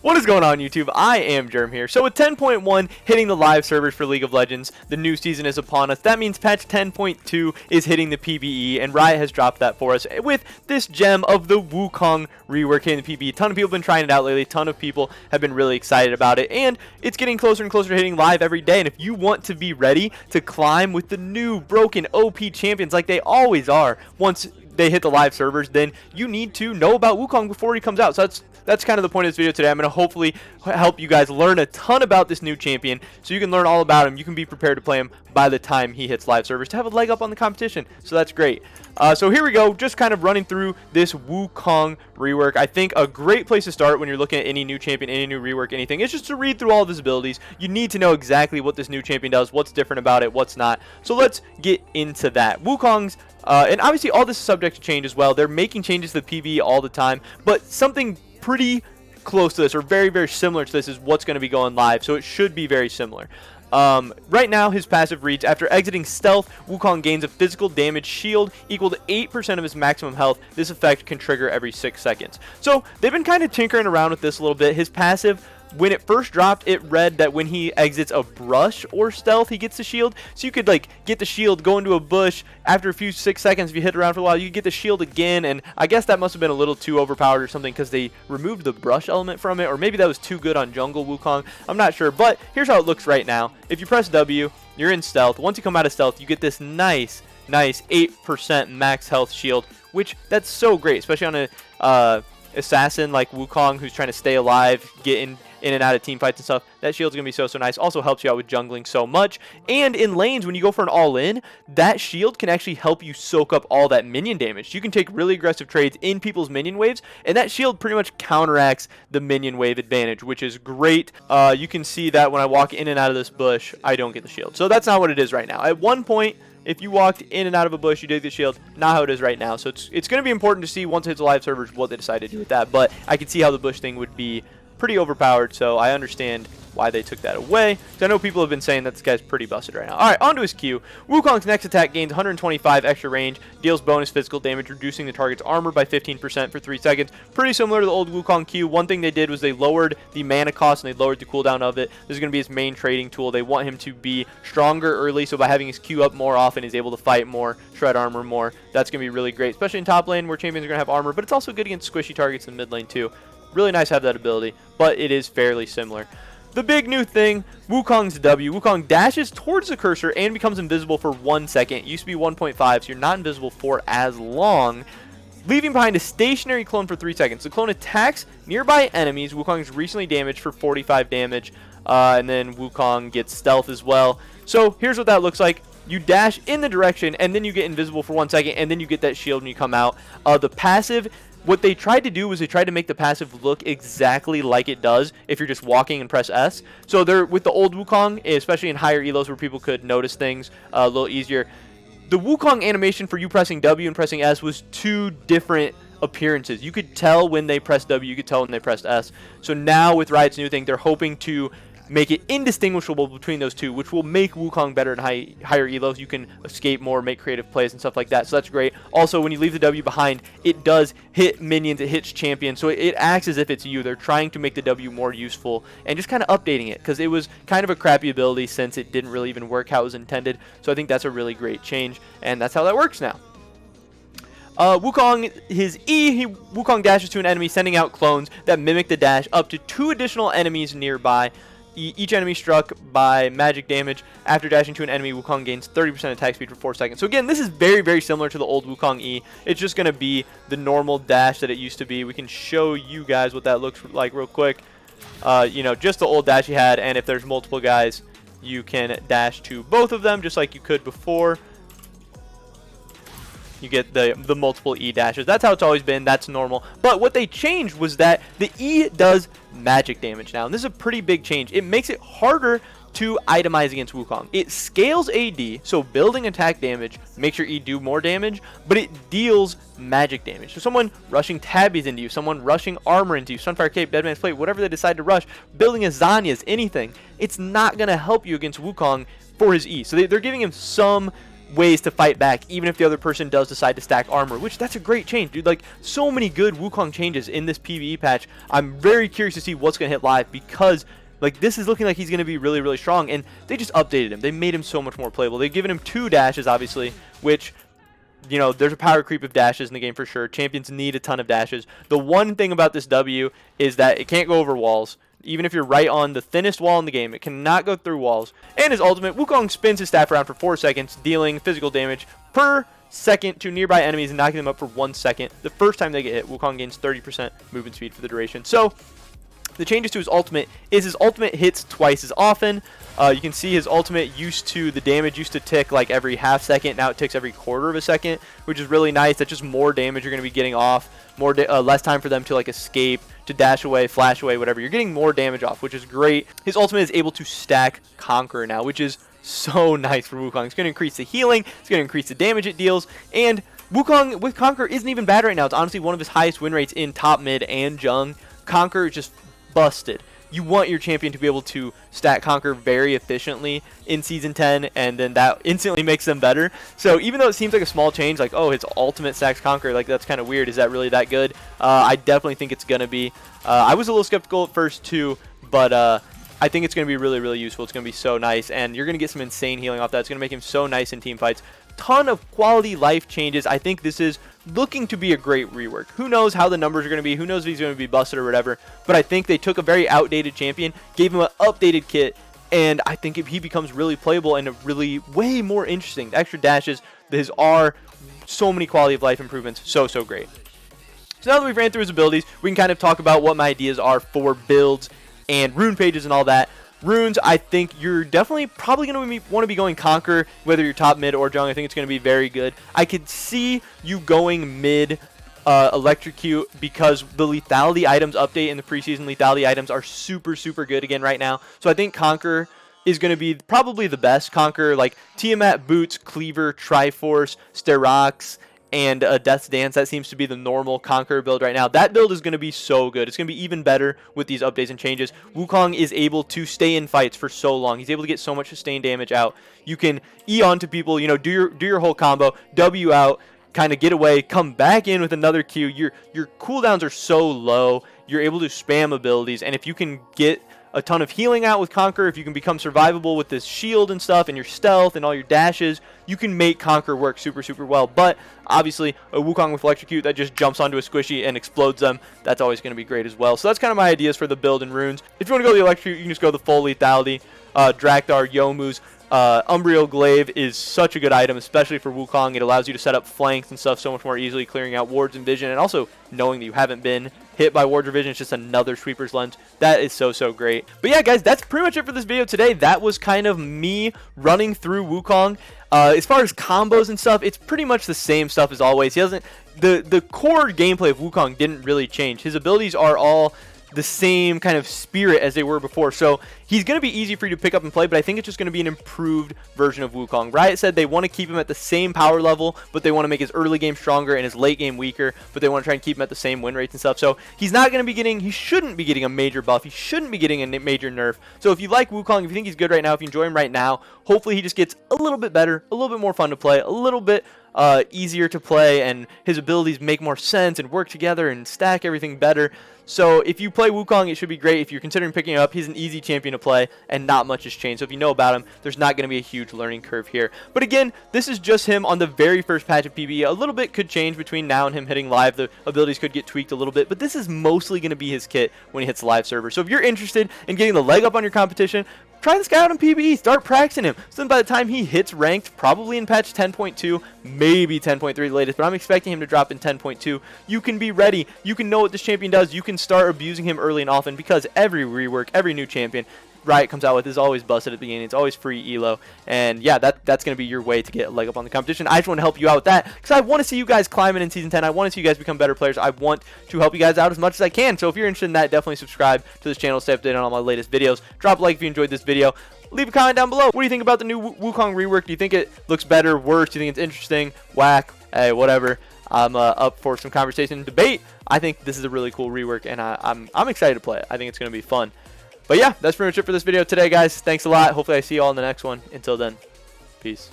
What is going on, YouTube? I am Germ here. So with 10.1 hitting the live servers for League of Legends, the new season is upon us. That means patch 10.2 is hitting the PvE, and Riot has dropped that for us with this gem of the Wukong rework hitting the PvE. A ton of people have been trying it out lately. A ton of people have been really excited about it, and it's getting closer and closer to hitting live every day. And if you want to be ready to climb with the new broken OP champions like they always are once they hit the live servers, then you need to know about Wukong before he comes out. So that's kind of the point of this video today. I'm going to hopefully help you guys learn a ton about this new champion so you can learn all about him. You can be prepared to play him by the time he hits live servers to have a leg up on the competition. So that's great. So here we go, just kind of running through this Wukong rework. I think a great place to start when you're looking at any new champion, any new rework, anything, is just to read through all of his abilities. You need to know exactly what this new champion does, what's different about it, what's not. So let's get into that. Wukong's and obviously all this is subject to change as well. They're making changes to the PvE all the time, but something pretty close to this or very, very similar to this is what's going to be going live, so it should be very similar. Right now, his passive reads, after exiting stealth, Wukong gains a physical damage shield equal to 8% of his maximum health. This effect can trigger every 6 seconds. So they've been kind of tinkering around with this a little bit. His passive, when it first dropped, it read that when he exits a brush or stealth, he gets the shield. So you could like get the shield, go into a bush. After a few 6 seconds, if you hit around for a while, you get the shield again. And I guess that must have been a little too overpowered or something because they removed the brush element from it. Or maybe that was too good on jungle Wukong. I'm not sure. But here's how it looks right now. If you press W, you're in stealth. Once you come out of stealth, you get this nice 8% max health shield, which that's so great, especially on a assassin like Wukong who's trying to stay alive, get in and out of team fights and stuff. That shield's gonna be so nice. Also helps you out with jungling so much. And in lanes, when you go for an all-in, that shield can actually help you soak up all that minion damage. You can take really aggressive trades in people's minion waves, and that shield pretty much counteracts the minion wave advantage, which is great. You can see that when I walk in and out of this bush, I don't get the shield. So that's not what it is right now. At one point, if you walked in and out of a bush, you did the shield. Not how it is right now. So it's going to be important to see once it hits the live servers what they decide to do with that. But I can see how the bush thing would be pretty overpowered, so I understand why they took that away. So I know people have been saying that this guy's pretty busted right now. Alright, on to his Q. Wukong's next attack gains 125 extra range, deals bonus physical damage, reducing the target's armor by 15% for 3 seconds. Pretty similar to the old Wukong Q. One thing they did was they lowered the mana cost and they lowered the cooldown of it. This is going to be his main trading tool. They want him to be stronger early, so by having his Q up more often, he's able to fight more, shred armor more. That's going to be really great, especially in top lane where champions are going to have armor, but it's also good against squishy targets in mid lane too. Really nice to have that ability, but it is fairly similar. The big new thing, Wukong's W. Wukong dashes towards the cursor and becomes invisible for 1 second. It used to be 1.5, so you're not invisible for as long, leaving behind a stationary clone for 3 seconds. The clone attacks nearby enemies. Wukong is recently damaged for 45 damage, and then Wukong gets stealth as well. So here's what that looks like. You dash in the direction, and then you get invisible for 1 second, and then you get that shield when you come out. The passive, what they tried to do was they tried to make the passive look exactly like it does if you're just walking and press S. So they're with the old Wukong, especially in higher elos where people could notice things a little easier. The Wukong animation for you pressing W and pressing S was two different appearances. You could tell when they pressed W, you could tell when they pressed S. So now with Riot's new thing, they're hoping to make it indistinguishable between those two, which will make Wukong better in higher elos. You can escape more, make creative plays and stuff like that, so that's great. Also, when you leave the W behind, it does hit minions, it hits champions, so it acts as if it's you. They're trying to make the W more useful and just kind of updating it, because it was kind of a crappy ability since it didn't really even work how it was intended, so I think that's a really great change, and that's how that works now. Wukong, his E, Wukong dashes to an enemy, sending out clones that mimic the dash up to 2 additional enemies nearby. Each enemy struck by magic damage. After dashing to an enemy, Wukong gains 30% attack speed for 4 seconds. So again, this is very, very similar to the old Wukong E. It's just going to be the normal dash that it used to be. We can show you guys what that looks like real quick. You know, just the old dash you had, and if there's multiple guys, you can dash to both of them just like you could before. You get the multiple E dashes. That's how it's always been. That's normal. But what they changed was that the E does magic damage now. And this is a pretty big change. It makes it harder to itemize against Wukong. It scales AD, so building attack damage makes your E do more damage, but it deals magic damage. So someone rushing tabbies into you, someone rushing armor into you, Sunfire Cape, Deadman's Plate, whatever they decide to rush, building a Zanya's, anything, it's not going to help you against Wukong for his E. So they're giving him some ways to fight back, even if the other person does decide to stack armor, which that's a great change, dude. Like, so many good Wukong changes in this PvE patch. I'm very curious to see what's going to hit live, because like, this is looking like he's going to be really, really strong, and they just updated him. They made him so much more playable. They've given him 2 dashes, obviously, which, you know, there's a power creep of dashes in the game for sure. Champions need a ton of dashes. The one thing about this W is that it can't go over walls. Even if you're right on the thinnest wall in the game, it cannot go through walls. And his ultimate, Wukong spins his staff around for 4 seconds, dealing physical damage per second to nearby enemies and knocking them up for 1 second. The first time they get hit, Wukong gains 30% movement speed for the duration. So the changes to his ultimate is his ultimate hits twice as often. You can see his ultimate the damage used to tick like every half second. Now it ticks every quarter of a second, which is really nice. That's just more damage you're going to be getting off, less time for them to like escape, to dash away, flash away, whatever. You're getting more damage off, which is great. His ultimate is able to stack Conqueror now, which is so nice for Wukong. It's going to increase the healing, it's going to increase the damage it deals, and Wukong with Conqueror isn't even bad right now. It's honestly one of his highest win rates in top, mid, and Jung. Conqueror is just busted. You want your champion to be able to stack Conquer very efficiently in Season 10, and then that instantly makes them better. So even though it seems like a small change, like, oh, his ultimate stacks Conquer, like, that's kind of weird. Is that really that good? I definitely think it's going to be. I was a little skeptical at first too, but I think it's going to be really, really useful. It's going to be so nice, and you're going to get some insane healing off that. It's going to make him so nice in team fights. Ton of quality life changes. I think this is looking to be a great rework. Who knows how the numbers are going to be? Who knows if he's going to be busted or whatever? But I think they took a very outdated champion, gave him an updated kit, and I think if he becomes really playable and really way more interesting. The extra dashes, his R, so many quality of life improvements. So great. So now that we've ran through his abilities, we can kind of talk about what my ideas are for builds and rune pages and all that. Runes, I think you're definitely probably going to want to be going Conquer, whether you're top, mid, or Jung. I think it's going to be very good. I could see you going mid Electrocute, because the lethality items update in the preseason lethality items are super good again right now. So I think Conquer is going to be probably the best. Conquer, like Tiamat, Boots, Cleaver, Triforce, Sterox, and Death's Dance. That seems to be the normal Conqueror build right now. That build is going to be so good. It's going to be even better with these updates and changes. Wukong is able to stay in fights for so long. He's able to get so much sustained damage out. You can E onto people, you know, do your whole combo, W out, kind of get away, come back in with another Q. Your cooldowns are so low. You're able to spam abilities, and if you can get a ton of healing out with Conquer, if you can become survivable with this shield and stuff and your stealth and all your dashes, you can make Conquer work super well. But obviously a Wukong with Electrocute that just jumps onto a squishy and explodes them, that's always going to be great as well. So that's kind of my ideas for the build and runes. If you want to go the Electrocute, you can just go the full lethality. Drakthar, Yomu's Umbreal Glaive is such a good item, especially for Wukong. It allows you to set up flanks and stuff so much more easily, clearing out wards and vision, and also knowing that you haven't been hit by wards or vision. It's just another sweeper's lens. That is so great. But yeah, guys, that's pretty much it for this video today. That was kind of me running through Wukong. As far as combos and stuff, it's pretty much the same stuff as always. He doesn't, the core gameplay of Wukong didn't really change. His abilities are all the same kind of spirit as they were before, so he's going to be easy for you to pick up and play, but I think it's just going to be an improved version of Wukong. Riot said they want to keep him at the same power level, but they want to make his early game stronger and his late game weaker, but they want to try and keep him at the same win rates and stuff. So he's not going to be getting, he shouldn't be getting a major buff, he shouldn't be getting a major nerf. So if you like Wukong, if you think he's good right now, if you enjoy him right now, hopefully he just gets a little bit better, a little bit more fun to play, a little bit easier to play, and his abilities make more sense and work together and stack everything better. So if you play Wukong, it should be great. If you're considering picking him up, he's an easy champion to play, and not much has changed. So if you know about him, there's not going to be a huge learning curve here. But again, this is just him on the very first patch of PvE. A little bit could change between now and him hitting live. The abilities could get tweaked a little bit, but this is mostly going to be his kit when he hits live server. So if you're interested in getting the leg up on your competition, try this guy out in PvE. Start practicing him. So then by the time he hits ranked, probably in patch 10.2, maybe 10.3 the latest, but I'm expecting him to drop in 10.2. You can be ready. You can know what this champion does. You can start abusing him early and often, because every rework, every new champion Riot comes out with is always busted at the beginning. It's always free elo, and yeah, that's going to be your way to get a leg up on the competition. I just want to help you out with that, because I want to see you guys climbing in Season 10. I want to see you guys become better players. I want to help you guys out as much as I can. So if you're interested in that, definitely subscribe to this channel to stay updated on all my latest videos. Drop a like if you enjoyed this video. Leave a comment down below. What do you think about the new Wukong rework? Do you think it looks better, worse? Do you think it's interesting, whack? Hey, whatever. I'm up for some conversation and debate. I think this is a really cool rework, and I'm excited to play it. I think it's going to be fun. But yeah, that's pretty much it for this video today, guys. Thanks a lot. Hopefully I see you all in the next one. Until then, peace.